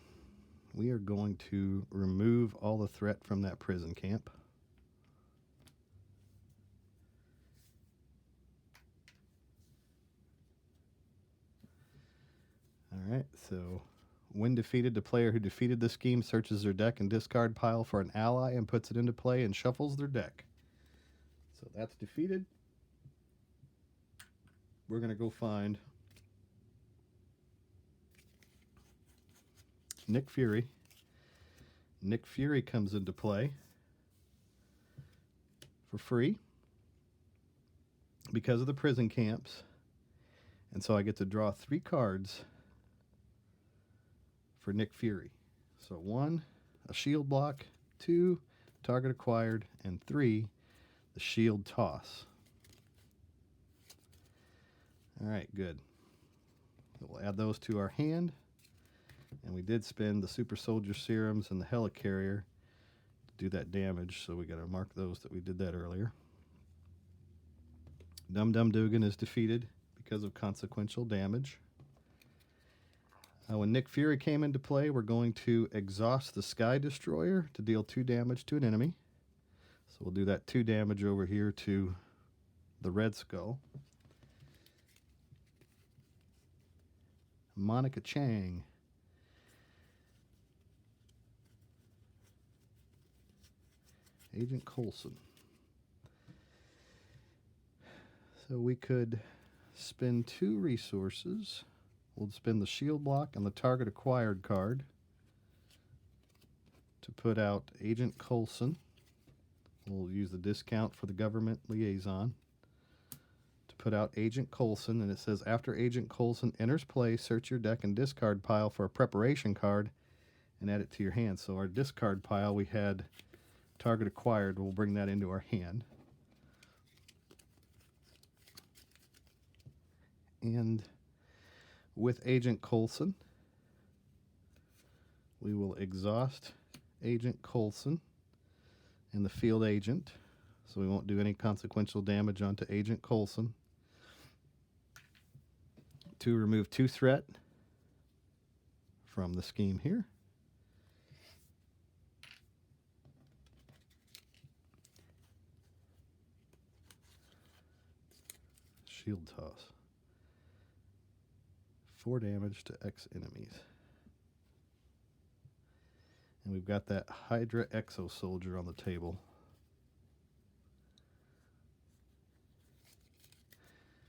we are going to remove all the threat from that prison camp. Alright, so when defeated, the player who defeated the scheme searches their deck and discard pile for an ally and puts it into play and shuffles their deck. So that's defeated. We're going to go find Nick Fury. Nick Fury comes into play for free because of the prison camps. And so I get to draw 3 cards for Nick Fury. So 1, a shield block, 2, target acquired, and 3, the shield toss. All right, good. We'll add those to our hand. And we did spend the Super Soldier Serums and the Helicarrier to do that damage, so we got to mark those that we did that earlier. Dum Dum Dugan is defeated because of consequential damage. When Nick Fury came into play, we're going to exhaust the Sky Destroyer to deal 2 damage to an enemy. So we'll do that 2 damage over here to the Red Skull. Monica Chang. Agent Coulson. So we could spend 2 resources. We'll spend the shield block and the target acquired card to put out Agent Coulson. We'll use the discount for the government liaison to put out Agent Coulson, and it says after Agent Coulson enters play, search your deck and discard pile for a preparation card and add it to your hand. So our discard pile, we had target acquired. We'll bring that into our hand. And with Agent Coulson, we will exhaust Agent Coulson and the field agent, so we won't do any consequential damage onto Agent Coulson. To remove 2 threat from the scheme here. field toss. 4 damage to X enemies. And we've got that Hydra Exo Soldier on the table.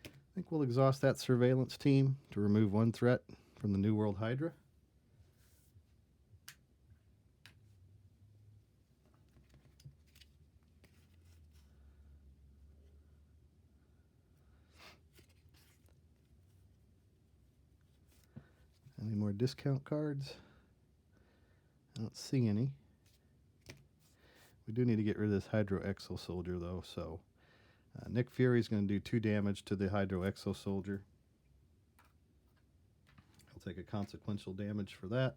I think we'll exhaust that surveillance team to remove 1 threat from the New World Hydra. Any more discount cards? I don't see any. We do need to get rid of this Hydro Exo Soldier, though, so Nick Fury's going to do 2 damage to the Hydro Exo Soldier. I'll take a consequential damage for that.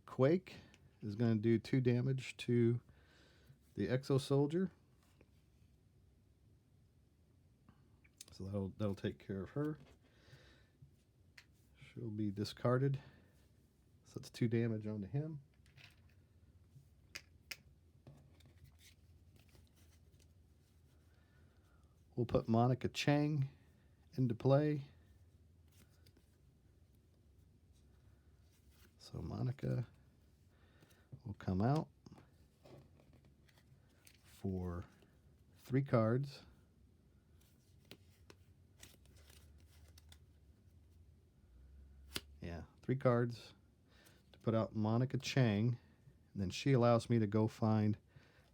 Quake is going to do 2 damage to the Exo Soldier. So that'll take care of her. She'll be discarded. So that's 2 damage onto him. We'll put Monica Chang into play. So Monica will come out for 3 cards. Yeah, 3 cards to put out Monica Chang. And then she allows me to go find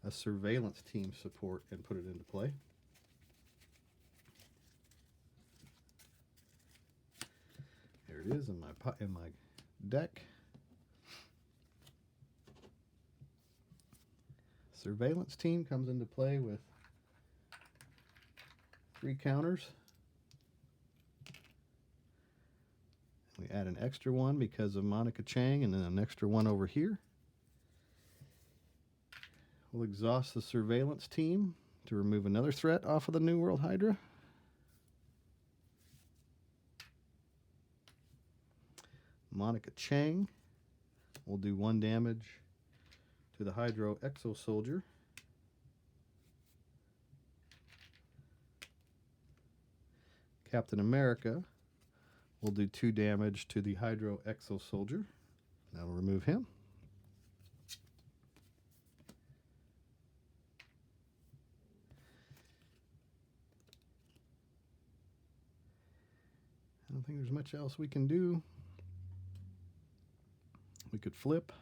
a surveillance team support and put it into play. There it is in my deck. Surveillance team comes into play with 3 counters. We add an extra one because of Monica Chang, and then an extra one over here. We'll exhaust the surveillance team to remove another threat off of the New World Hydra. Monica Chang will do 1 damage to the Hydro Exo Soldier. Captain America will do 2 damage to the Hydro Exo Soldier. That'll remove him. I don't think there's much else we can do. We could flip.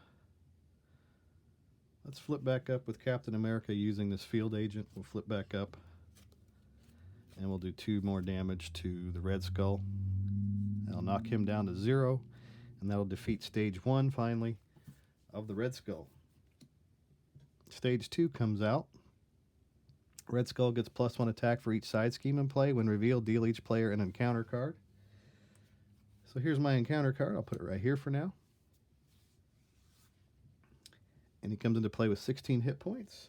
Let's flip back up with Captain America using this field agent. We'll flip back up. And we'll do 2 more damage to the Red Skull. That'll knock him down to 0. And that'll defeat stage 1, finally, of the Red Skull. Stage 2 comes out. Red Skull gets +1 attack for each side scheme in play. When revealed, deal each player an encounter card. So here's my encounter card. I'll put it right here for now. And he comes into play with 16 hit points.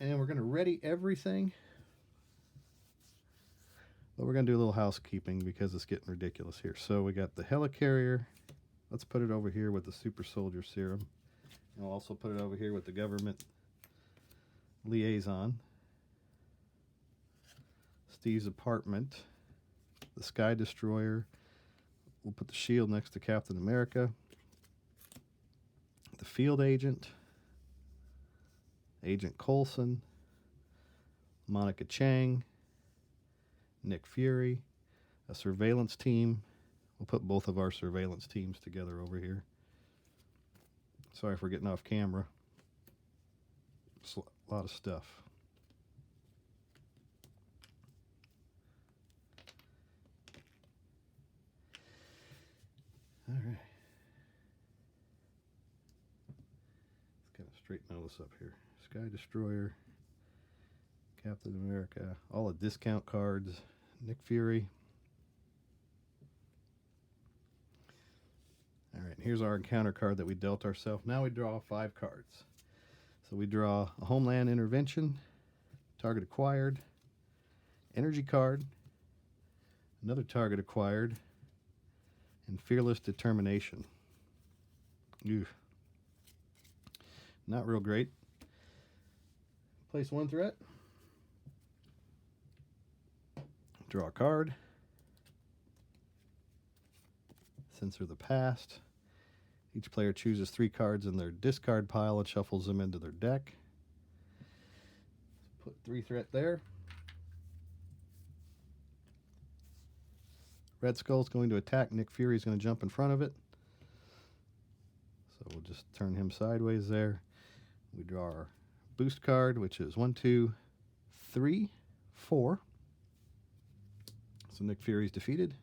And we're going to ready everything. But we're going to do a little housekeeping because it's getting ridiculous here. So we got the helicarrier. Let's put it over here with the super soldier serum. And we'll also put it over here with the government liaison. Steve's apartment. The Sky Destroyer. We'll put the shield next to Captain America. The field agent. Agent Coulson. Monica Chang. Nick Fury. A surveillance team. We'll put both of our surveillance teams together over here. Sorry for getting off camera. It's a lot of stuff. All right. Let's kind of straighten all this up here. Sky Destroyer, Captain America, all the discount cards, Nick Fury. All right, here's our encounter card that we dealt ourselves. Now we draw 5 cards. So we draw a Homeland Intervention, target acquired, energy card, another target acquired, and Fearless Determination. Oof. Not real great. Place one threat. Draw a card. Censor the past. Each player chooses 3 cards in their discard pile and shuffles them into their deck. Put 3 threat there. Red Skull's going to attack. Nick Fury's going to jump in front of it. So we'll just turn him sideways there. We draw our boost card, which is 1, 2, 3, 4. So Nick Fury's defeated.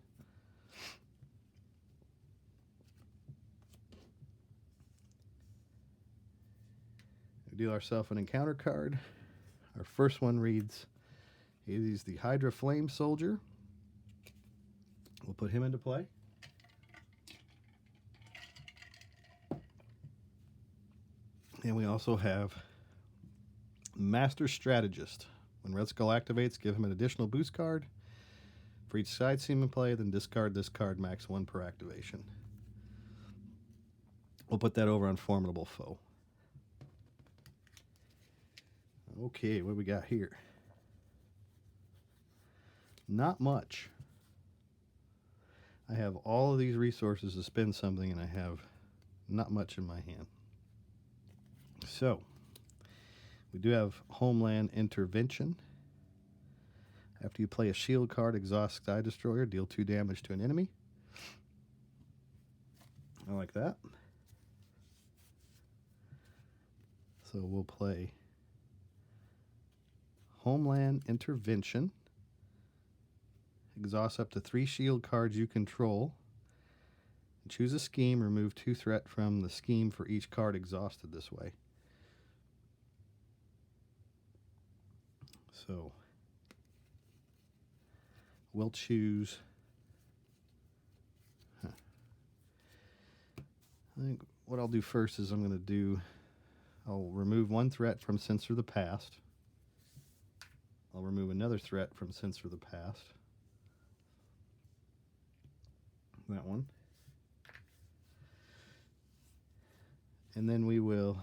We deal ourselves an encounter card. Our first one reads, he's the Hydra Flame Soldier. We'll put him into play. And we also have Master Strategist. When Red Skull activates, give him an additional boost card. For each side seam in play, then discard this card, max 1 per activation. We'll put that over on Formidable Foe. Okay, what do we got here? Not much. I have all of these resources to spend something, and I have not much in my hand. So, we do have Homeland Intervention. After you play a shield card, exhaust Sky Destroyer, deal 2 damage to an enemy. I like that. So we'll play Homeland Intervention. Exhaust up to 3 shield cards you control. Choose a scheme, remove 2 threat from the scheme for each card exhausted this way. So we'll choose. I think what I'll do first is I'll remove 1 threat from Censor the Past. I'll remove another threat from Censor the Past. That one. And then we will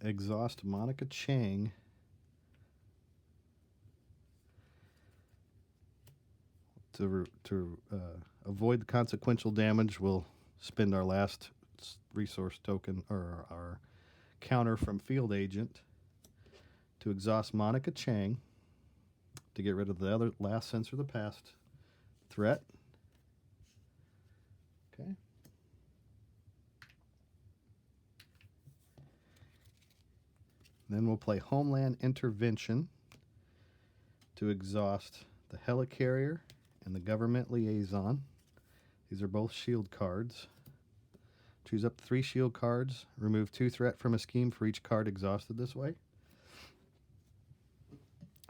exhaust Monica Chang to avoid the consequential damage. We'll spend our last resource token or our counter from Field Agent to exhaust Monica Chang to get rid of the other last Censor the Past threat. Okay. Then we'll play Homeland Intervention to exhaust the Helicarrier and the Government Liaison. These are both shield cards. Choose up to 3 shield cards. Remove 2 threat from a scheme for each card exhausted this way.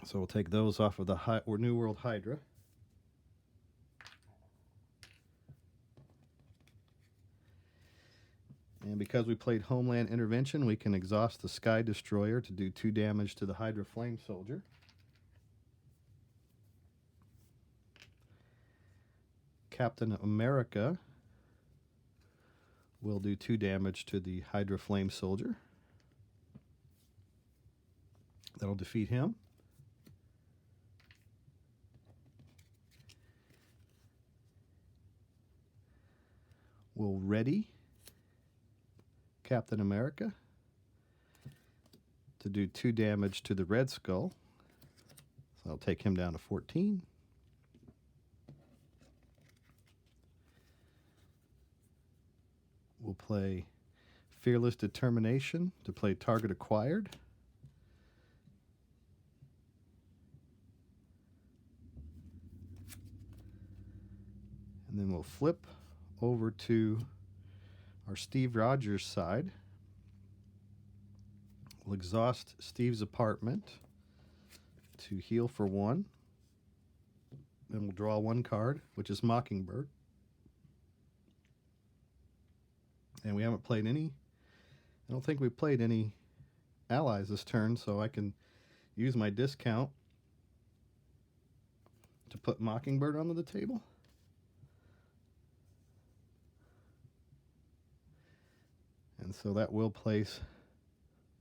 So we'll take those off of the New World Hydra. And because we played Homeland Intervention, we can exhaust the Sky Destroyer to do 2 damage to the Hydra Flame Soldier. Captain America will do 2 damage to the Hydra Flame Soldier. That'll defeat him. We'll ready Captain America to do 2 damage to the Red Skull. So I'll take him down to 14. We'll play Fearless Determination to play Target Acquired. And then we'll flip over to our Steve Rogers side. We'll exhaust Steve's apartment to heal for 1. Then we'll draw 1 card, which is Mockingbird. And we haven't played any. I don't think we've played any allies this turn, so I can use my discount to put Mockingbird onto the table. And so that will place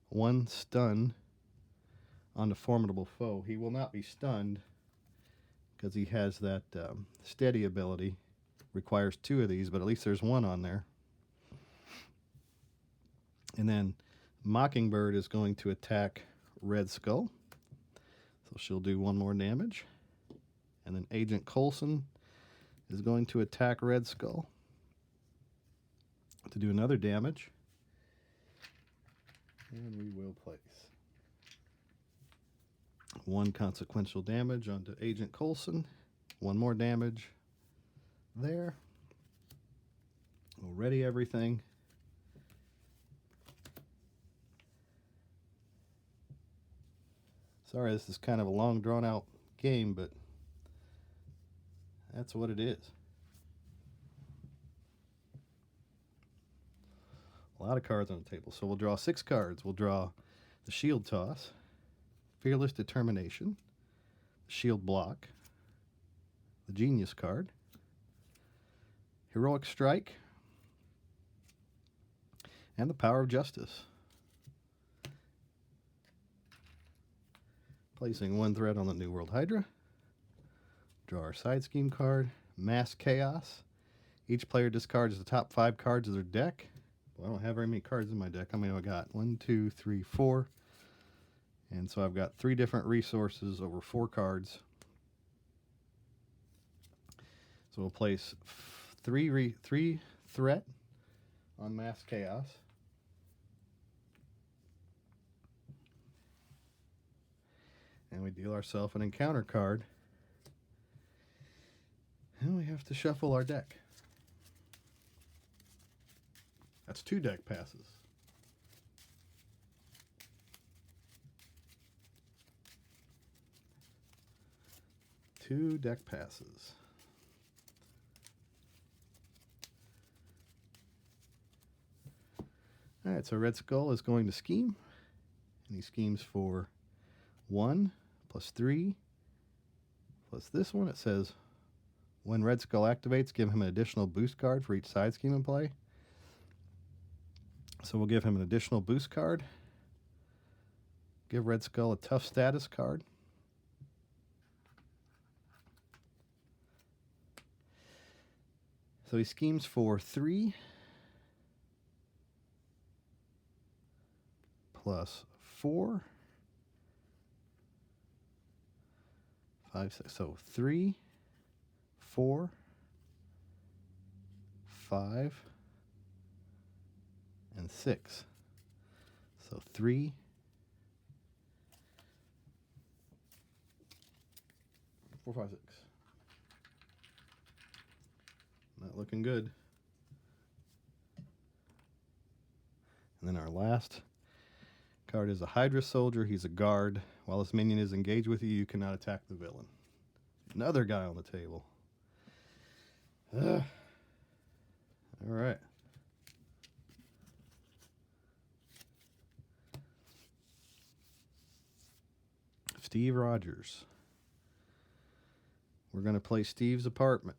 one stun on the formidable foe. He will not be stunned because he has that steady ability. Requires 2 of these, but at least there's 1 on there. And then Mockingbird is going to attack Red Skull. So she'll do 1 more damage. And then Agent Coulson is going to attack Red Skull to do another damage. And we will place 1 consequential damage onto Agent Coulson. 1 more damage there. We'll ready everything. Sorry, this is kind of a long, drawn-out game, but that's what it is. A lot of cards on the table. So we'll draw 6 cards. We'll draw the Shield Toss, Fearless Determination, Shield Block, the Genius card, Heroic Strike, and the Power of Justice. Placing 1 threat on the New World Hydra. Draw our side scheme card, Mass Chaos. Each player discards the top 5 cards of their deck. Well, I don't have very many cards in my deck. How many have I got? 1, 2, 3, 4. And so I've got 3 different resources over 4 cards. So we'll place 3 threat on Mass Chaos. And we deal ourselves an encounter card. And we have to shuffle our deck. That's 2 deck passes. Two deck passes. Alright, so Red Skull is going to scheme. And he schemes for 1 plus 3 plus this one. It says when Red Skull activates, give him an additional boost card for each side scheme in play. So we'll give him an additional boost card. Give Red Skull a tough status card. So he schemes for 3 plus 4, 5, 6. So 3, 4, 5, and 6. So 3, 4, 5, 6. Not looking good. And then our last card is a Hydra Soldier. He's a guard. While this minion is engaged with you, you cannot attack the villain. Another guy on the table. All right. Steve Rogers. We're going to play Steve's apartment.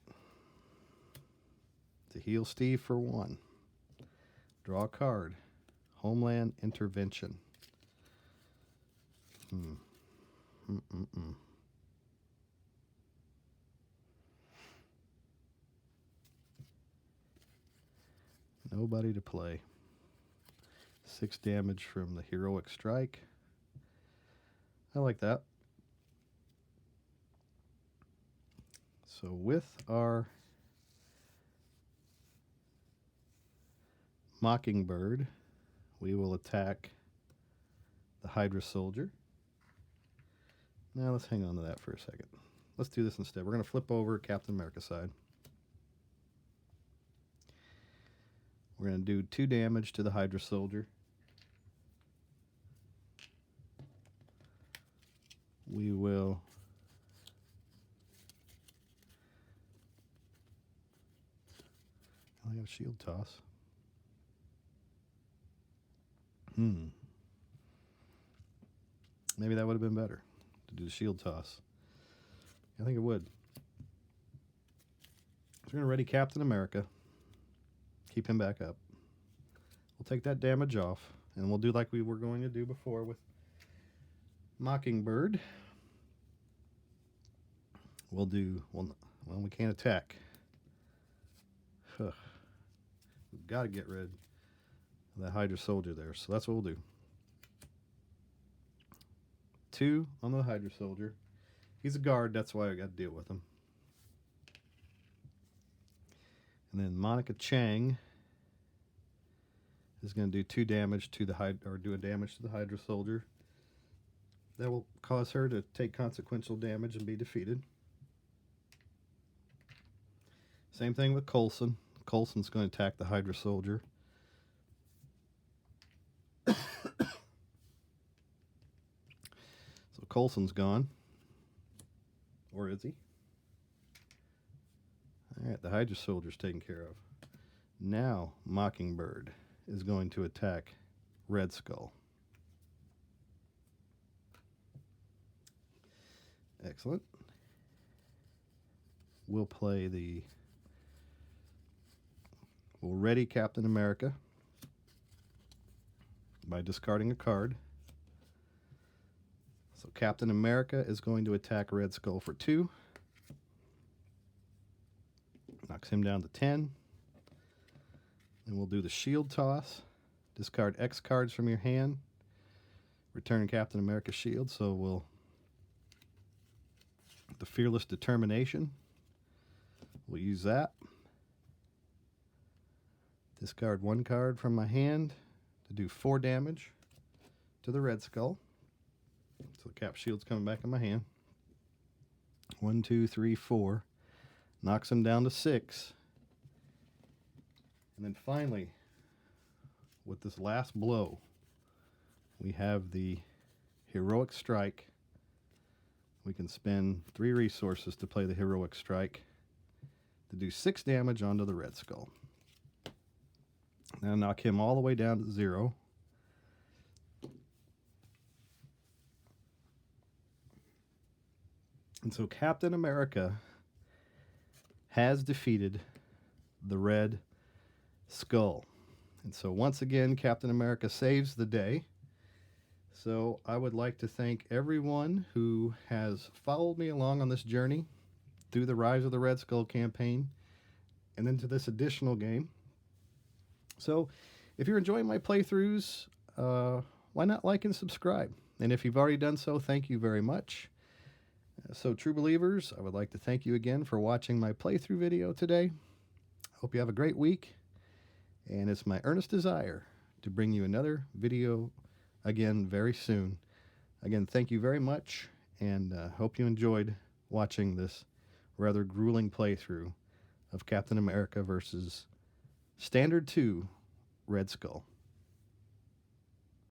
To heal Steve for 1. Draw a card. Homeland Intervention. Nobody to play. 6 damage from the Heroic Strike. I like that. So with our Mockingbird, we will attack the Hydra Soldier. Now let's hang on to that for a second. Let's do this instead. We're going to flip over Captain America side. We're going to do 2 damage to the Hydra Soldier. We will I have Shield Toss. Maybe that would have been better to do the shield toss. I think it would. So we're going to ready Captain America. Keep him back up. We'll take that damage off, and we'll do like we were going to do before with Mockingbird. We'll do, well, we can't attack. We've got to get rid of that Hydra soldier there, so that's what we'll do. 2 on the Hydra soldier. He's a guard, that's why I got to deal with him. And then Monica Chang is going to do 2 damage to the do a damage to the Hydra soldier. That will cause her to take consequential damage and be defeated. Same thing with Coulson. Coulson's going to attack the Hydra soldier. So Coulson's gone. Or is he? Alright, the Hydra soldier's taken care of. Now Mockingbird is going to attack Red Skull. Excellent. We'll ready Captain America by discarding a card. So Captain America is going to attack Red Skull for 2. Knocks him down to 10. Then we'll do the shield toss. Discard X cards from your hand. Return Captain America's shield. So we'll the Fearless Determination. We'll use that. Discard 1 card from my hand to do 4 damage to the Red Skull. So the Cap shield's coming back in my hand. 1, 2, 3, 4. Knocks him down to 6. And then finally, with this last blow, we have the Heroic Strike. We can spend 3 resources to play the Heroic Strike to do 6 damage onto the Red Skull. Now knock him all the way down to 0. And so Captain America has defeated the Red Skull. And so once again, Captain America saves the day. So I would like to thank everyone who has followed me along on this journey through the Rise of the Red Skull campaign and into this additional game. So if you're enjoying my playthroughs, why not like and subscribe? And if you've already done so, thank you very much. So true believers, I would like to thank you again for watching my playthrough video today. Hope you have a great week, and it's my earnest desire to bring you another video again very soon. Again, thank you very much, and hope you enjoyed watching this rather grueling playthrough of Captain America versus Standard 2 Red Skull.